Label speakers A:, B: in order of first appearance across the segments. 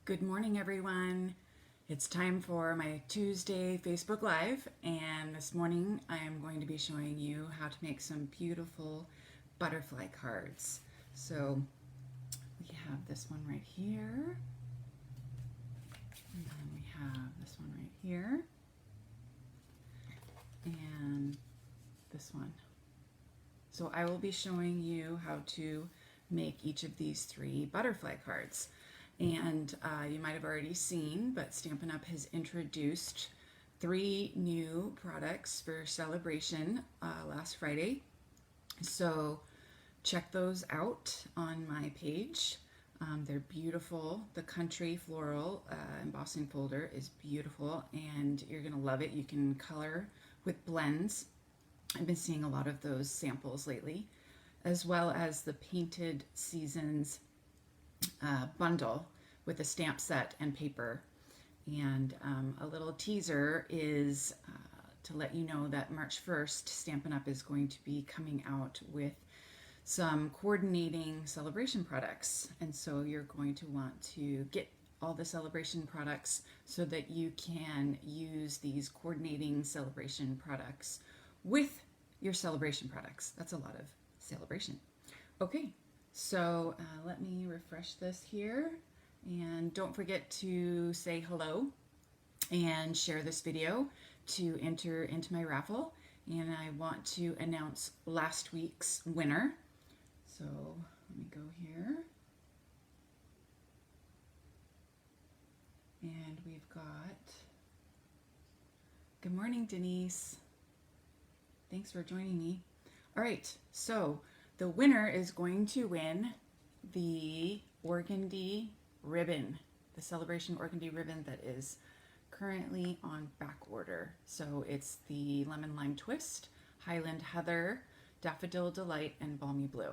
A: Good morning, everyone. It's time for my Tuesday Facebook Live, and this morning I am going to be showing you how to make some beautiful butterfly cards. So we have this one right here, and then we have this one right here, and this one. So I will be showing you how to make each of these three butterfly cards. And you might have already seen, but Stampin' Up! Has introduced 3 new products for celebration last Friday. So check those out on my page. They're beautiful. The Country Floral embossing folder is beautiful, and you're going to love it. You can color with blends. I've been seeing a lot of those samples lately, as well as the Painted Seasons bundle with a stamp set and paper. And a little teaser is to let you know that March 1st, Stampin' Up! Is going to be coming out with some coordinating celebration products. And so you're going to want to get all the celebration products so that you can use these coordinating celebration products with your celebration products. That's a lot of celebration. Okay. So let me refresh this here, and don't forget to say hello and share this video to enter into my raffle. And I want to announce last week's winner. So let me go here. And we've got, good morning, Denise. Thanks for joining me. All right, so the winner is going to win the organdy ribbon, the celebration organdy ribbon that is currently on back order. So it's the Lemon Lime Twist, Highland Heather, Daffodil Delight, and Balmy Blue.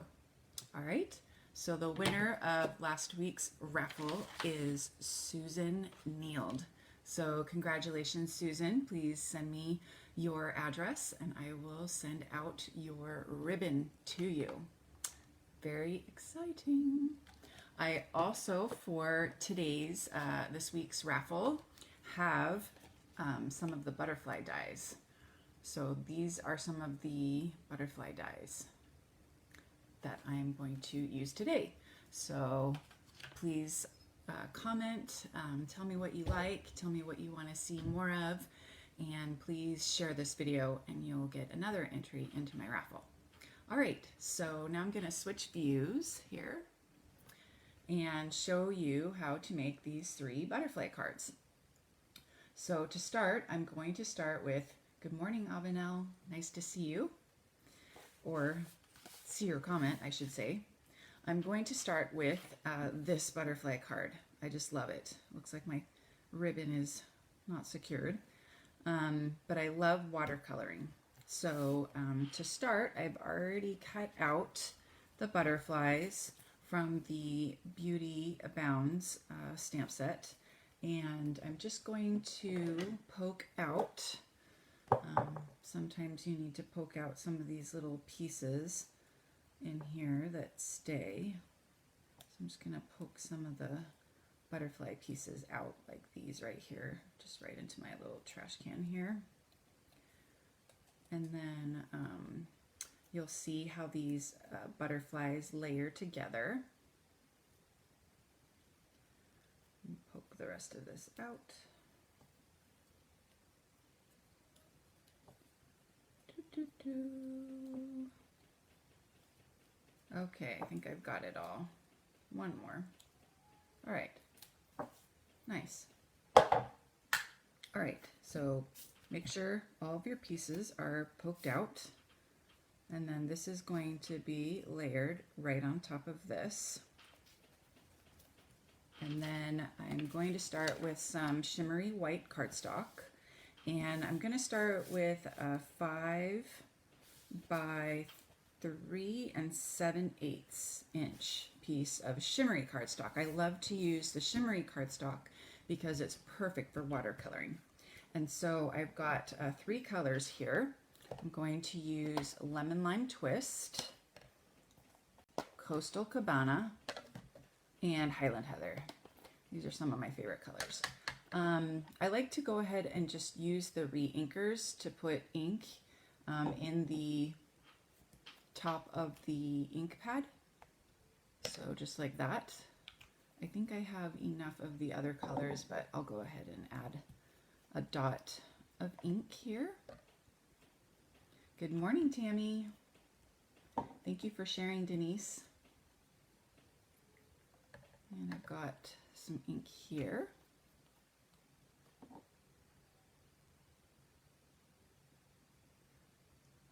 A: All right, so the winner of last week's raffle is Susan Neild. So congratulations, Susan. Please send me your address and I will send out your ribbon to you. Very exciting. I also, for today's, this week's raffle, have some of the butterfly dies. So these are some of the butterfly dies that I'm going to use today. So please comment, tell me what you like, tell me what you want to see more of, and please share this video and you'll get another entry into my raffle. All right, so now I'm going to switch views here and show you how to make these 3 butterfly cards. So to start, I'm going to start with, good morning, Avenel, nice to see you, or see your comment, I should say. I'm going to start with this butterfly card. I just love it. Looks like my ribbon is not secured, but I love watercoloring. So to start, I've already cut out the butterflies from the Beauty Abounds stamp set, and I'm just going to poke out. Sometimes you need to poke out some of these little pieces in here that stay. So I'm just going to poke some of the butterfly pieces out like these right here, just right into my little trash can here. And then you'll see how these butterflies layer together. And poke the rest of this out. Okay, I think I've got it all. One more. All right. Nice. All right, so make sure all of your pieces are poked out, and then this is going to be layered right on top of this. And then I'm going to start with some shimmery white cardstock, and I'm going to start with a 5 by 3 7/8 inch piece of shimmery cardstock. I love to use the shimmery cardstock because it's perfect for watercoloring. And so I've got 3 colors here. I'm going to use Lemon Lime Twist, Coastal Cabana, and Highland Heather. These are some of my favorite colors. I like to go ahead and just use the re-inkers to put ink in the top of the ink pad. So just like that. I think I have enough of the other colors, but I'll go ahead and add a dot of ink here. Good morning, Tammy. Thank you for sharing, Denise. And I've got some ink here.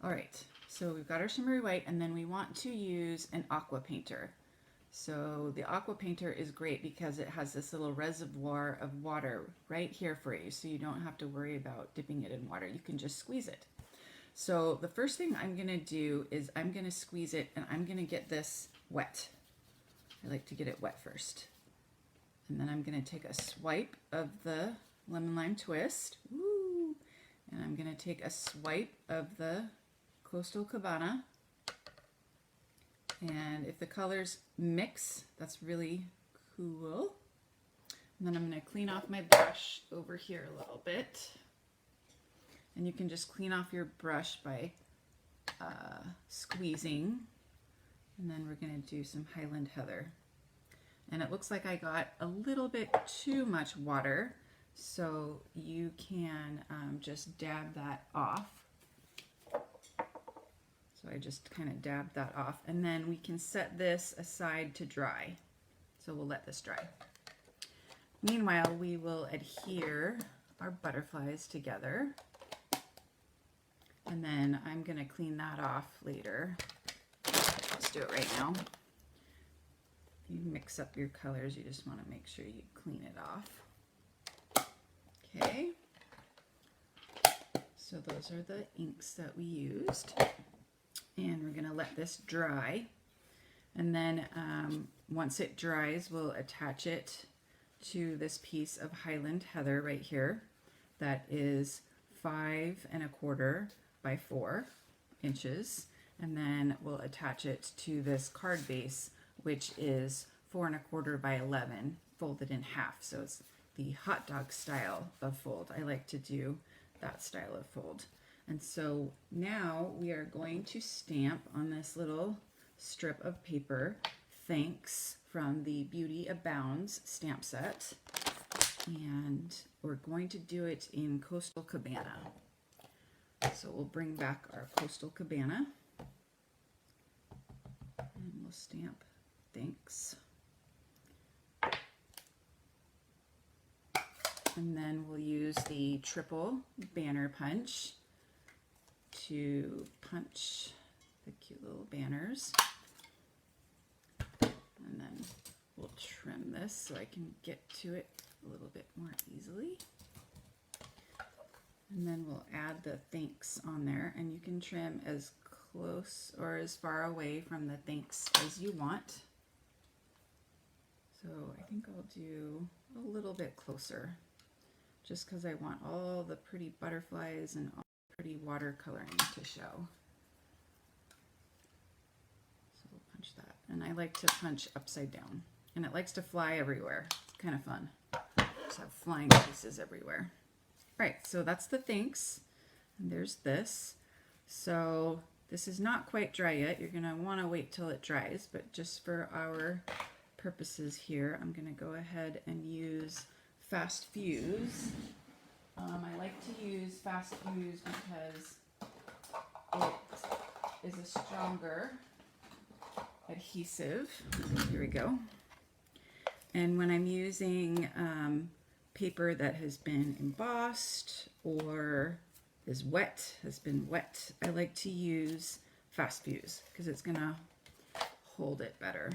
A: All right, so we've got our shimmery white, and then we want to use an aqua painter. So the aqua painter is great because it has this little reservoir of water right here for you, so you don't have to worry about dipping it in water. You can just squeeze it. So the first thing I'm gonna do is I'm gonna squeeze it, and I'm gonna get this wet. I like to get it wet first. And then I'm gonna take a swipe of the lemon lime twist. Woo! And I'm gonna take a swipe of the Coastal Cabana. And if the colors mix, that's really cool. And then I'm gonna clean off my brush over here a little bit. And you can just clean off your brush by squeezing. And then we're gonna do some Highland Heather. And it looks like I got a little bit too much water, so you can just dab that off. So I just kind of dabbed that off, and then we can set this aside to dry. So we'll let this dry. Meanwhile, we will adhere our butterflies together. And then I'm gonna clean that off later. Let's do it right now. You mix up your colors, you just want to make sure you clean it off. Okay, so those are the inks that we used, and we're going to let this dry, and then once it dries, we'll attach it to this piece of Highland Heather right here that is 5 1/4 by 4 inches, and then we'll attach it to this card base, which is 4 1/4 by 11, folded in half. So it's the hot dog style of fold. I like to do that style of fold. And so now we are going to stamp on this little strip of paper, Thanks, from the Beauty Abounds stamp set. And we're going to do it in Coastal Cabana. So we'll bring back our Coastal Cabana, and we'll stamp Thanks. And then we'll use the triple banner punch to punch the cute little banners. And then we'll trim this so I can get to it a little bit more easily. And then we'll add the Thanks on there, and you can trim as close or as far away from the Thanks as you want. So I think I'll do a little bit closer, just because I want all the pretty butterflies and all the pretty watercoloring to show. So we'll punch that. And I like to punch upside down, and it likes to fly everywhere. It's kind of fun. Just have flying pieces everywhere. All right, so that's the Thanks, and there's this. So this is not quite dry yet. You're gonna wanna wait till it dries, but just for our purposes here, I'm gonna go ahead and use Fast Fuse. I like to use Fast Fuse because it is a stronger adhesive. Here we go. And when I'm using paper that has been embossed or is wet, has been wet, I like to use Fast Fuse because it's gonna hold it better.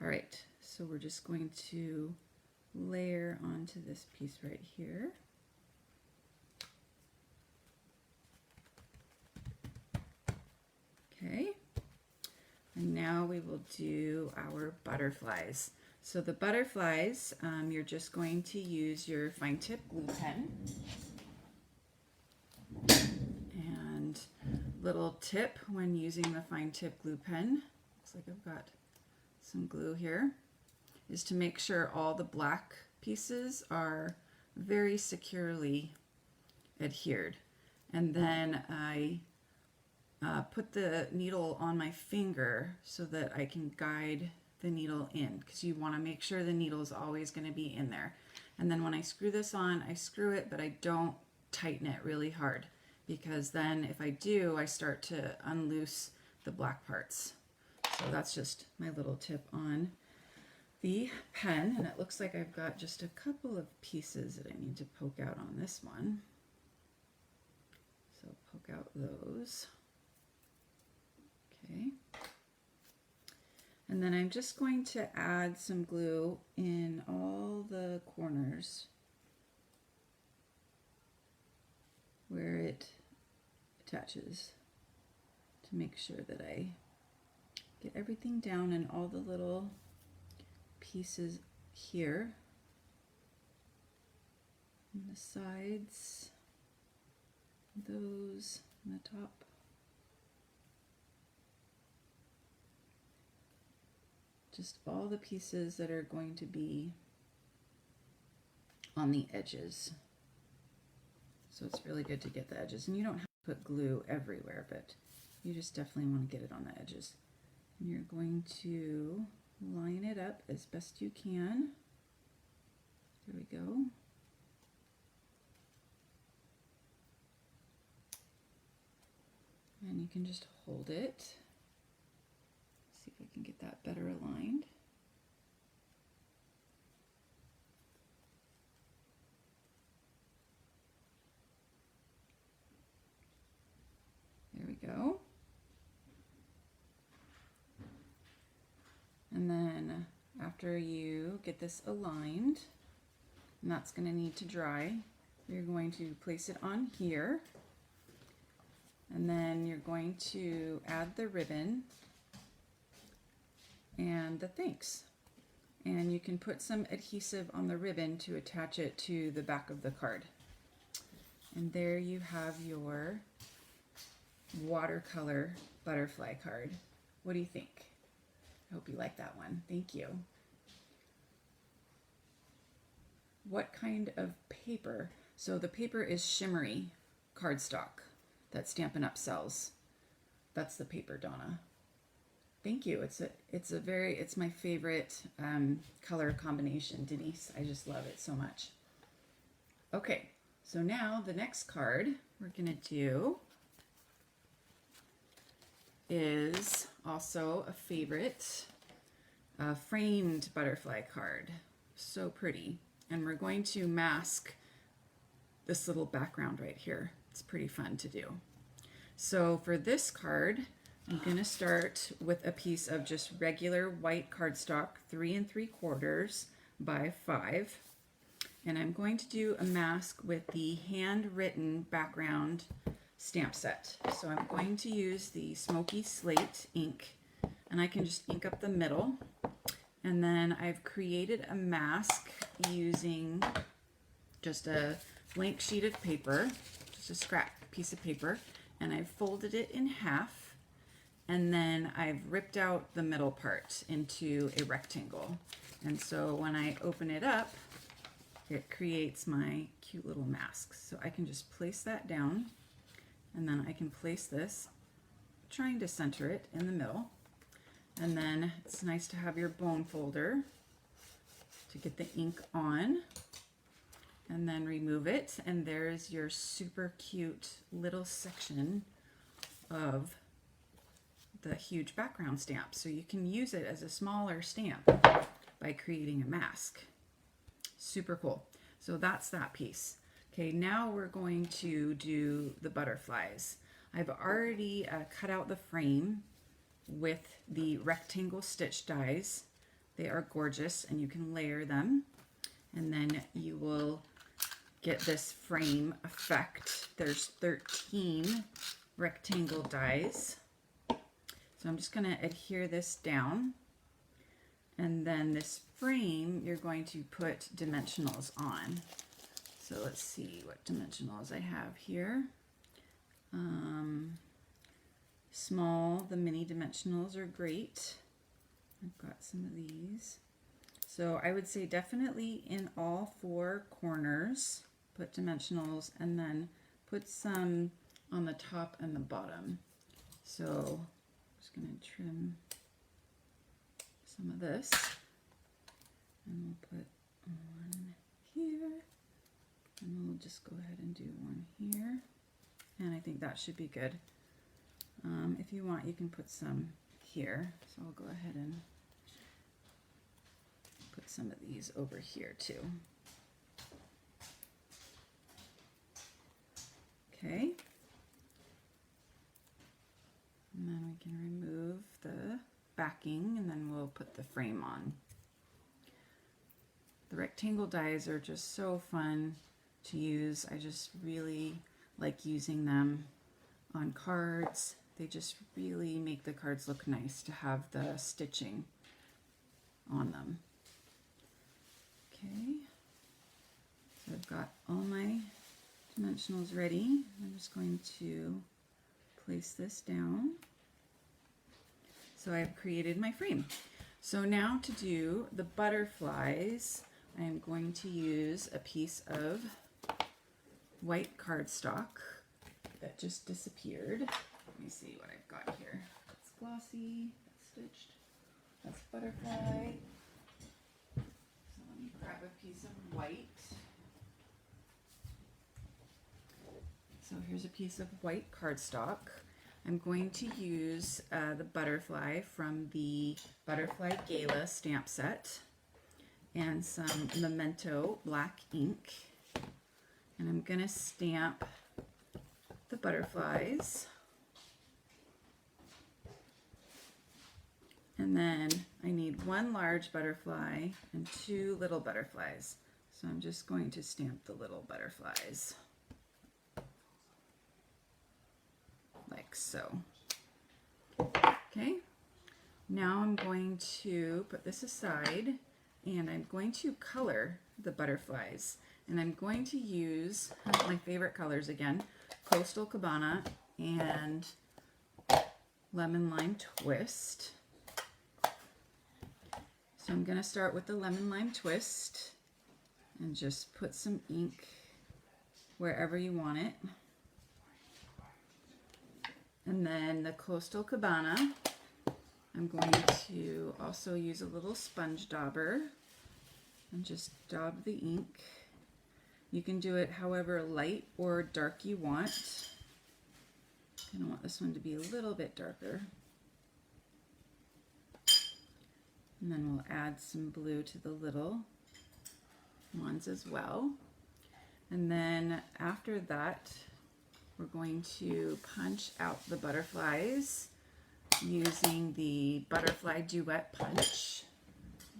A: All right, so we're just going to layer onto this piece right here. Okay, and now we will do our butterflies. So the butterflies, you're just going to use your fine tip glue pen. And little tip when using the fine tip glue pen, looks like I've got some glue here. is to make sure all the black pieces are very securely adhered. And then I put the needle on my finger so that I can guide the needle in, because you want to make sure the needle is always going to be in there. And then when I screw this on, I screw it, but I don't tighten it really hard, because then if I do, I start to unloose the black parts. So that's just my little tip on the pen. And it looks like I've got just a couple of pieces that I need to poke out on this one. So poke out those. Okay. And then I'm just going to add some glue in all the corners where it attaches, to make sure that I get everything down in all the little pieces here, and the sides, those, and the top. Just all the pieces that are going to be on the edges. So it's really good to get the edges, and you don't have to put glue everywhere, but you just definitely want to get it on the edges. And you're going to line it up as best you can. There we go. And you can just hold it. See if I can get that better aligned. There we go. And then after you get this aligned, and that's going to need to dry, you're going to place it on here, and then you're going to add the ribbon and the thanks. And you can put some adhesive on the ribbon to attach it to the back of the card. And there you have your watercolor butterfly card. What do you think? I hope you like that one. Thank you. What kind of paper? So the paper is shimmery cardstock that Stampin' Up sells. That's the paper, Donna. Thank you. It's my favorite color combination, Denise. I just love it so much. Okay, so now the next card we're gonna do is also a favorite, framed butterfly card. So pretty. And we're going to mask this little background right here. It's pretty fun to do. So for this card, I'm going to start with a piece of just regular white cardstock, 3 3/4 by 5. And I'm going to do a mask with the handwritten background stamp set. So I'm going to use the Smoky Slate ink, and I can just ink up the middle. And then I've created a mask using just a blank sheet of paper, just a scrap piece of paper, and I've folded it in half, and then I've ripped out the middle part into a rectangle. And so when I open it up, it creates my cute little mask. So I can just place that down, and then I can place this, trying to center it in the middle. And then it's nice to have your bone folder to get the ink on, and then remove it, and there's your super cute little section of the huge background stamp. So you can use it as a smaller stamp by creating a mask. Super cool. So that's that piece. Okay, now we're going to do the butterflies. I've already cut out the frame with the rectangle stitch dies. They are gorgeous, and you can layer them, and then you will get this frame effect. There's 13 rectangle dies. So I'm just going to adhere this down, and then this frame you're going to put dimensionals on. So let's see what dimensionals I have here. Small, the mini dimensionals are great. I've got some of these. So I would say definitely in all four corners, put dimensionals, and then put some on the top and the bottom. So I'm just going to trim some of this, and we'll put one here, and we'll just go ahead and do one here, and I think that should be good. If you want, you can put some here, so I'll go ahead and put some of these over here too. Okay, and then we can remove the backing, and then we'll put the frame on. The rectangle dies are just so fun to use. I just really like using them on cards. They just really make the cards look nice to have the stitching on them. Okay, so I've got all my dimensionals ready. I'm just going to place this down. So I've created my frame. So now to do the butterflies, I'm going to use a piece of white cardstock that just disappeared. Let me see what I've got here. That's glossy, that's stitched, that's butterfly. So let me grab a piece of white. So here's a piece of white cardstock. I'm going to use the butterfly from the Butterfly Gala stamp set and some Memento black ink. And I'm going to stamp the butterflies. And then I need one large butterfly and two little butterflies. So I'm just going to stamp the little butterflies. Like so. Okay, now I'm going to put this aside and I'm going to color the butterflies. And I'm going to use my favorite colors again, Coastal Cabana and Lemon Lime Twist. So I'm going to start with the Lemon Lime Twist and just put some ink wherever you want it. And then the Coastal Cabana, I'm going to also use a little sponge dauber and just daub the ink. You can do it however light or dark you want. I want this one to be a little bit darker. And then we'll add some blue to the little ones as well. And then after that, we're going to punch out the butterflies using the Butterfly Duet Punch.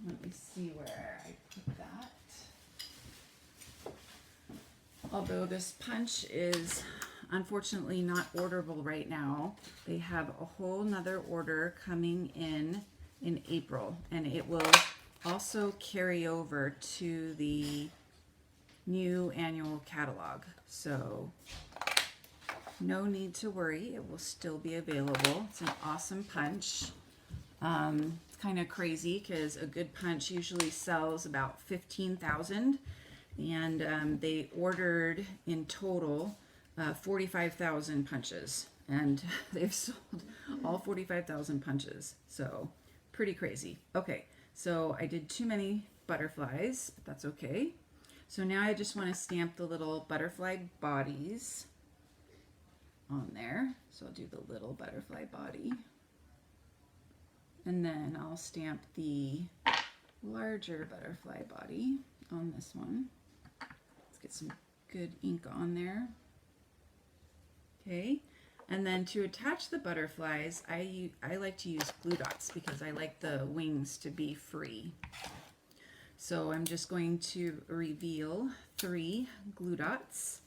A: Let me see where I put that. Although this punch is unfortunately not orderable right now, they have a whole nother order coming in April, and it will also carry over to the new annual catalog. So no need to worry, it will still be available. It's an awesome punch. It's kind of crazy because a good punch usually sells about 15,000, and they ordered in total 45,000 punches, and they've sold all 45,000 punches. So pretty crazy. Okay, so I did too many butterflies, but that's okay. So now I just want to stamp the little butterfly bodies on there. So I'll do the little butterfly body. And then I'll stamp the larger butterfly body on this one. Let's get some good ink on there. Okay, and then to attach the butterflies, I like to use glue dots because I like the wings to be free. So I'm just going to reveal 3 glue dots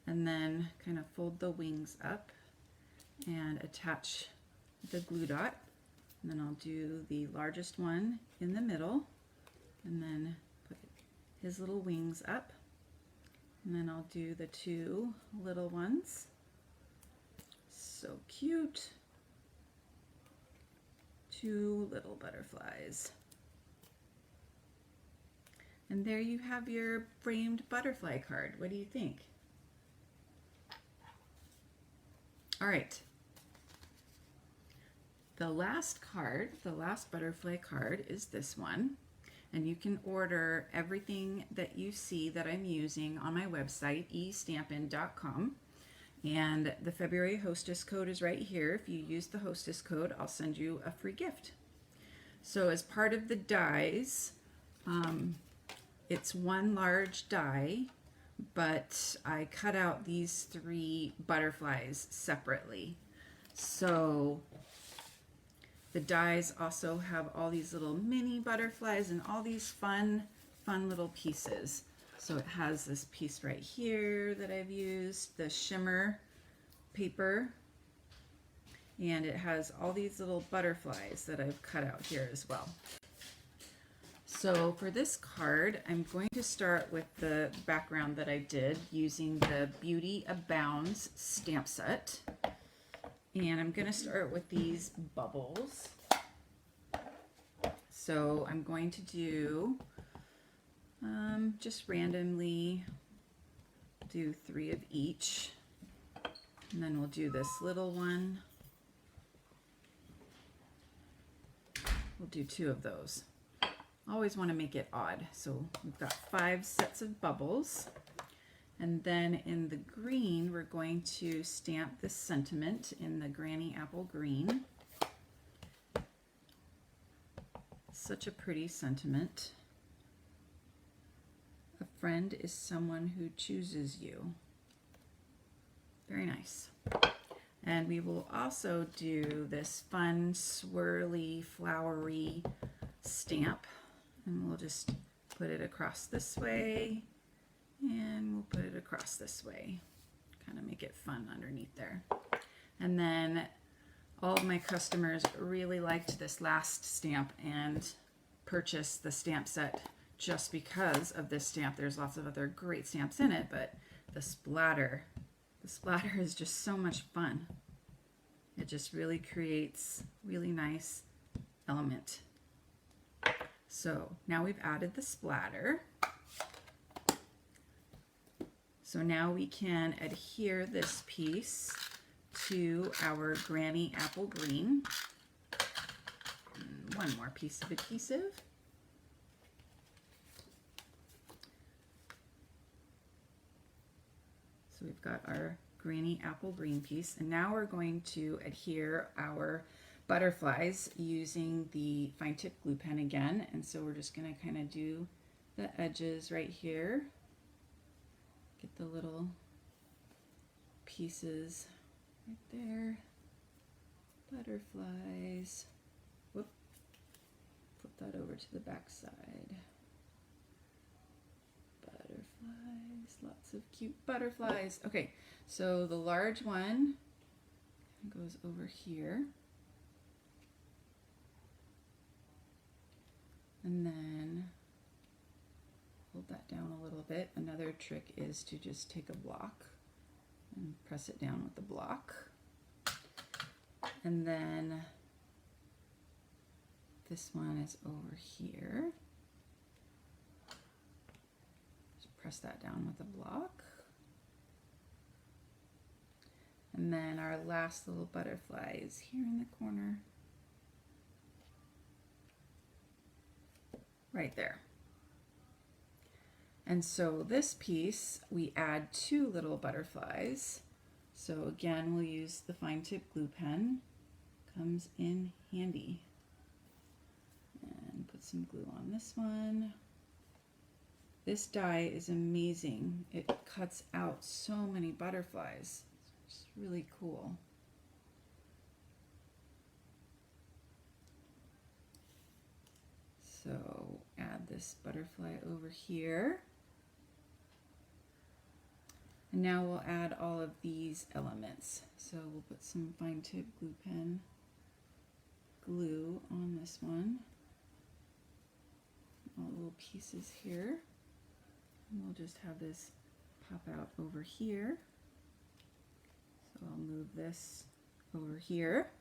A: and then kind of fold the wings up and attach the glue dot. And then I'll do the largest one in the middle and then put his little wings up. And then I'll do the 2 little ones. So cute. 2 little butterflies. And there you have your framed butterfly card. What do you think? All right. The last card, the last butterfly card is this one. And you can order everything that you see that I'm using on my website, eStampin.com. And the February hostess code is right here. If you use the hostess code, I'll send you a free gift. So as part of the dies, it's one large die, but I cut out these 3 butterflies separately. So the dies also have all these little mini butterflies and all these fun little pieces. So it has this piece right here that I've used, the shimmer paper, and it has all these little butterflies that I've cut out here as well. So for this card, I'm going to start with the background that I did using the Beauty Abounds stamp set. And I'm going to start with these bubbles. So I'm going to do, just randomly do 3 of each. And then we'll do this little one. We'll do 2 of those. Always want to make it odd. So we've got 5 sets of bubbles. And then in the green, we're going to stamp this sentiment in the Granny Apple Green. Such a pretty sentiment. A friend is someone who chooses you. Very nice. And we will also do this fun, swirly, flowery stamp. And we'll just put it across this way, and we'll put it across this way. Kind of make it fun underneath there. And then all of my customers really liked this last stamp and purchased the stamp set just because of this stamp. There's lots of other great stamps in it, but the splatter is just so much fun. It just really creates really nice element. So now we've added the splatter. So now we can adhere this piece to our Granny Apple Green. And 1 more piece of adhesive. So we've got our Granny Apple Green piece, and now we're going to adhere our butterflies using the fine tip glue pen again. And so we're just going to kind of do the edges right here. Get the little pieces right there. Butterflies. Whoop. Flip that over to the back side. Butterflies. Lots of cute butterflies. Okay, so the large one goes over here. And then hold that down a little bit. Another trick is to just take a block and press it down with the block. And then this one is over here. Just press that down with a block. And then our last little butterfly is here in the corner. Right there. And so this piece, we add 2 little butterflies. So again, we'll use the fine tip glue pen. Comes in handy. And put some glue on this one. This die is amazing. It cuts out so many butterflies. It's really cool. So add this butterfly over here. And now we'll add all of these elements. So we'll put some fine tip glue pen glue on this one. All the little pieces here. And we'll just have this pop out over here. So I'll move this over here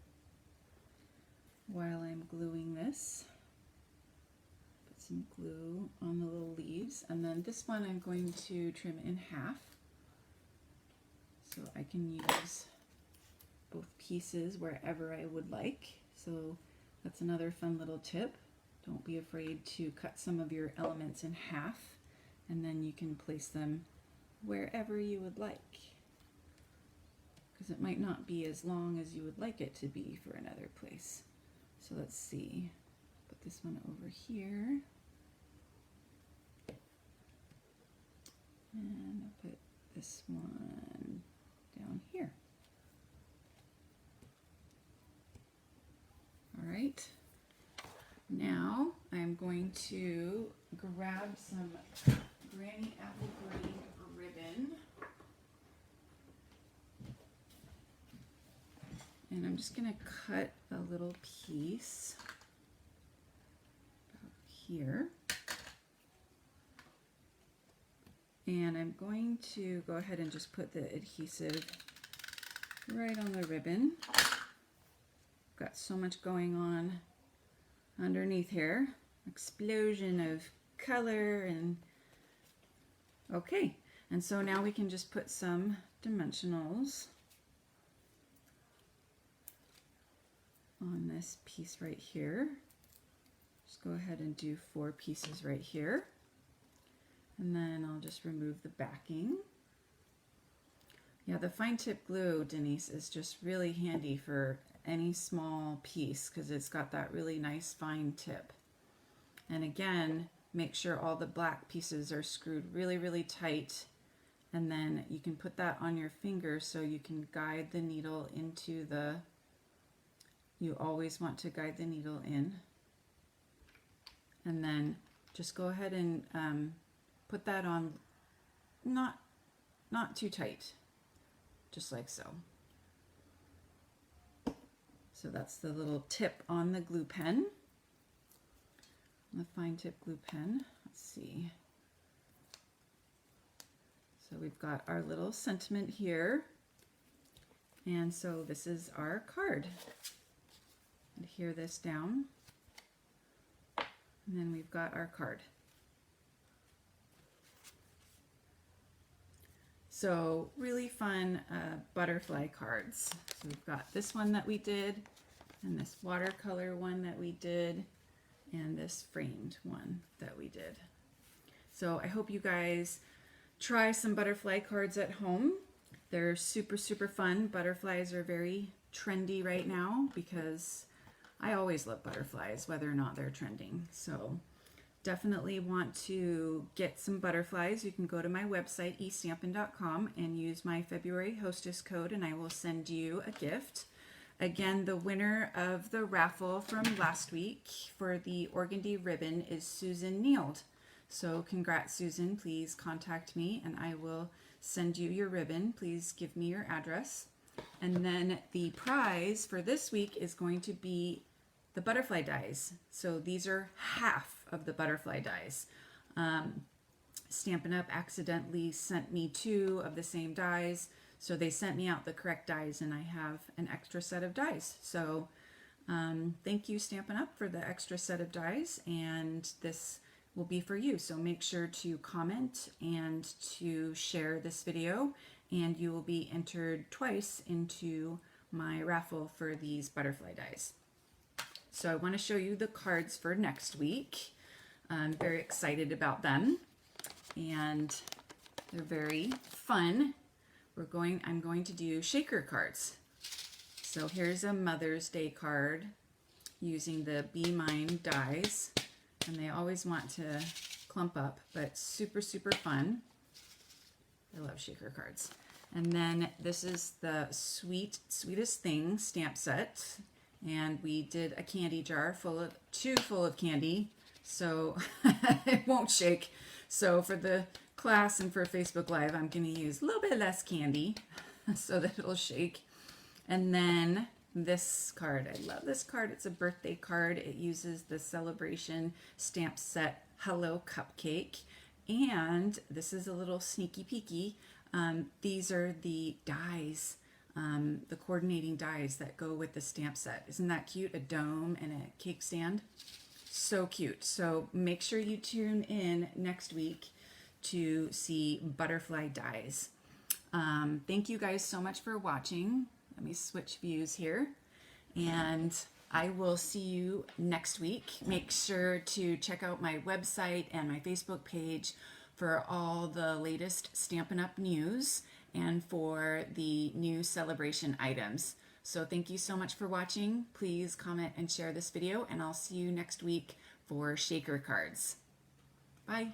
A: while I'm gluing this. some glue on the little leaves, and then this one I'm going to trim in half so I can use both pieces wherever I would like. So that's another fun little tip. Don't be afraid to cut some of your elements in half, and then you can place them wherever you would like, because it might not be as long as you would like it to be for another place. So let's see, put this one over here, and I'll put this one down here. All right, now I'm going to grab some Granny Apple Green ribbon, and I'm just going to cut a little piece about here, and I'm going to go ahead and just put the adhesive right on the ribbon. Got so much going on underneath here. Explosion of color, and okay. And so now we can just put some dimensionals on this piece right here. Just go ahead and do 4 pieces right here. And then I'll just remove the backing. Yeah, the fine tip glue, Denise, is just really handy for any small piece because it's got that really nice fine tip. And again, make sure all the black pieces are screwed really, really tight, and then you can put that on your finger so you can guide the needle into the, you always want to guide the needle in, and then just go ahead and put that on not too tight, just like so. So that's the little tip on the glue pen, the fine tip glue pen. Let's see. So we've got our little sentiment here, and so this is our card. Adhere this down, and then we've got our card. So really fun butterfly cards. So we've got this one that we did, and this watercolor one that we did, and this framed one that we did. So I hope you guys try some butterfly cards at home. They're super, super fun. Butterflies are very trendy right now because I always love butterflies, whether or not they're trending. So definitely want to get some butterflies. You can go to my website, eStampin.com, and use my February hostess code, and I will send you a gift. Again, the winner of the raffle from last week for the organdy ribbon is Susan Neild. So congrats, Susan. Please contact me and I will send you your ribbon. Please give me your address. And then the prize for this week is going to be the butterfly dies. So these are half of the butterfly dies. Stampin' Up! Accidentally sent me 2 of the same dies, so they sent me out the correct dies, and I have an extra set of dies. So thank you, Stampin' Up! For the extra set of dies, and this will be for you. So make sure to comment and to share this video, and you will be entered twice into my raffle for these butterfly dies. So I want to show you the cards for next week. I'm very excited about them, and they're very fun. I'm going to do shaker cards. So here's a Mother's Day card using the Be Mine dies, and they always want to clump up, but super, super fun. I love shaker cards. And then this is the Sweetest Thing stamp set, and we did a candy jar full of candy, so it won't shake. So for the class and for Facebook Live, I'm going to use a little bit less candy so that it'll shake. And then this card, I love this card. It's a birthday card. It uses the Celebration stamp set Hello Cupcake, and this is a little sneaky peeky. These are the dies, the coordinating dies that go with the stamp set. Isn't that cute? A dome and a cake stand. so cute. So make sure you tune in next week to see Butterfly Dies. Thank you guys so much for watching. Let me switch views here. And I will see you next week. Make sure to check out my website and my Facebook page for all the latest Stampin' Up! News and for the new celebration items. So thank you so much for watching. Please comment and share this video, and I'll see you next week for shaker cards. Bye.